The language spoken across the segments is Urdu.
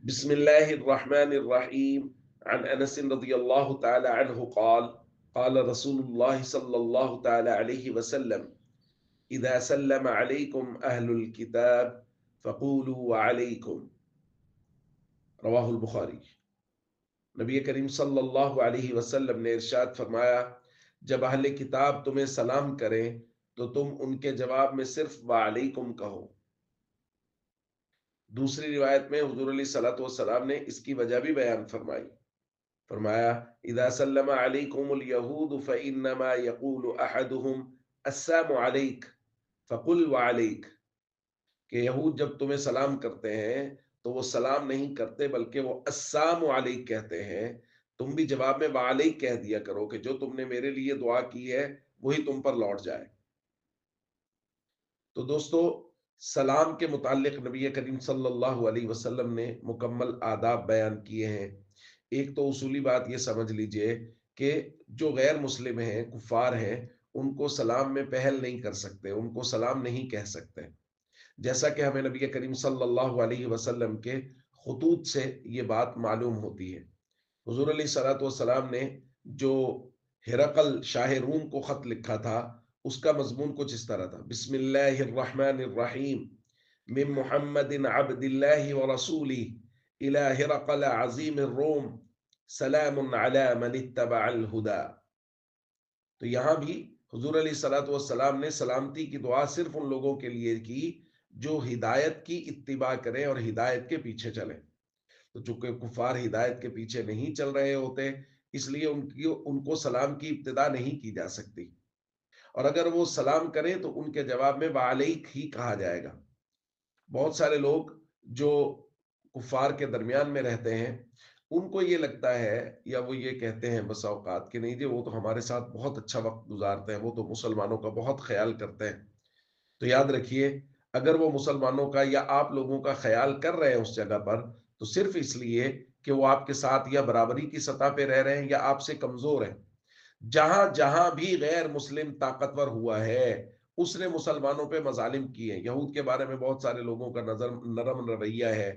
بسم الله الرحمن الرحيم. عن أنس رضي الله تعالى عنه قال قال رسول الله صلى الله تعالى عليه وسلم إذا سلم عليكم أهل الكتاب فقولوا وعليكم. رواہ البخاری۔ نبی کریم صلی اللہ علیہ وسلم نے ارشاد فرمایا، جب اہل کتاب تمہیں سلام کریں تو تم ان کے جواب میں صرف وعلیکم کہو۔ دوسری روایت میں حضور علیہ الصلوۃ والسلام نے اس کی وجہ بھی بیان فرمائی۔ فرمایا اذا سلم علیکم الیہود فانما یقول احدهم السلام علیک فقل وعلیک، کہ یہود جب تمہیں سلام کرتے ہیں تو وہ سلام نہیں کرتے بلکہ وہ السلام علیک کہتے ہیں، تم بھی جواب میں وعلیک کہہ دیا کرو کہ جو تم نے میرے لیے دعا کی ہے وہی تم پر لوٹ جائے۔ تو دوستو، سلام کے متعلق نبی کریم صلی اللہ علیہ وسلم نے مکمل آداب بیان کیے ہیں۔ ایک تو اصولی بات یہ سمجھ لیجئے کہ جو غیر مسلم ہیں، کفار ہیں، ان کو سلام میں پہل نہیں کر سکتے، ان کو سلام نہیں کہہ سکتے، جیسا کہ ہمیں نبی کریم صلی اللہ علیہ وسلم کے خطوط سے یہ بات معلوم ہوتی ہے۔ حضور علیہ الصلوۃ والسلام نے جو ہرقل شاہ روم کو خط لکھا تھا، اس کا مضمون کچھ اس طرح تھا: بسم اللہ الرحمن الرحیم من محمد عبد اللہ ورسولہ الى ہرقل عظیم الروم سلام علی من اتبع الہدی۔ تو یہاں بھی حضور علیہ الصلوۃ والسلام نے سلامتی کی دعا صرف ان لوگوں کے لیے کی جو ہدایت کی اتباع کریں اور ہدایت کے پیچھے چلیں۔ تو چونکہ کفار ہدایت کے پیچھے نہیں چل رہے ہوتے، اس لیے ان کو سلام کی ابتدا نہیں کی جا سکتی، اور اگر وہ سلام کریں تو ان کے جواب میں وعلیک ہی کہا جائے گا۔ بہت سارے لوگ جو کفار کے درمیان میں رہتے ہیں، ان کو یہ لگتا ہے یا وہ یہ کہتے ہیں بسا اوقات کہ نہیں جی، وہ تو ہمارے ساتھ بہت اچھا وقت گزارتے ہیں، وہ تو مسلمانوں کا بہت خیال کرتے ہیں۔ تو یاد رکھیے، اگر وہ مسلمانوں کا یا آپ لوگوں کا خیال کر رہے ہیں اس جگہ پر، تو صرف اس لیے کہ وہ آپ کے ساتھ یا برابری کی سطح پہ رہ رہے ہیں یا آپ سے کمزور ہیں۔ جہاں جہاں بھی غیر مسلم طاقتور ہوا ہے، اس نے مسلمانوں پہ مظالم کیے ہیں۔ یہود کے بارے میں بہت سارے لوگوں کا نرم رویہ ہے،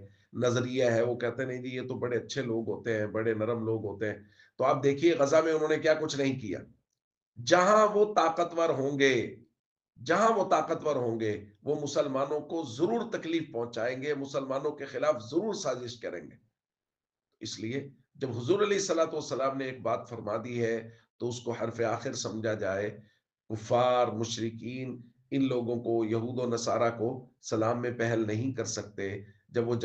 نظریہ ہے، وہ کہتے ہیں نہیں جی یہ تو بڑے اچھے لوگ ہوتے ہیں، بڑے نرم لوگ ہوتے ہیں۔ تو آپ دیکھیے غزہ میں انہوں نے کیا کچھ نہیں کیا۔ جہاں وہ طاقتور ہوں گے، جہاں وہ طاقتور ہوں گے، وہ مسلمانوں کو ضرور تکلیف پہنچائیں گے، مسلمانوں کے خلاف ضرور سازش کریں گے۔ اس لیے جب حضور علیہ الصلوۃ والسلام نے ایک بات فرما دی ہے تو اس کو حرف آخر سمجھا جائے۔ کفار، مشرکین، ان لوگوں کو، یہود و نصارہ کو سلام میں پہل نہیں کر سکتے۔ جب وہ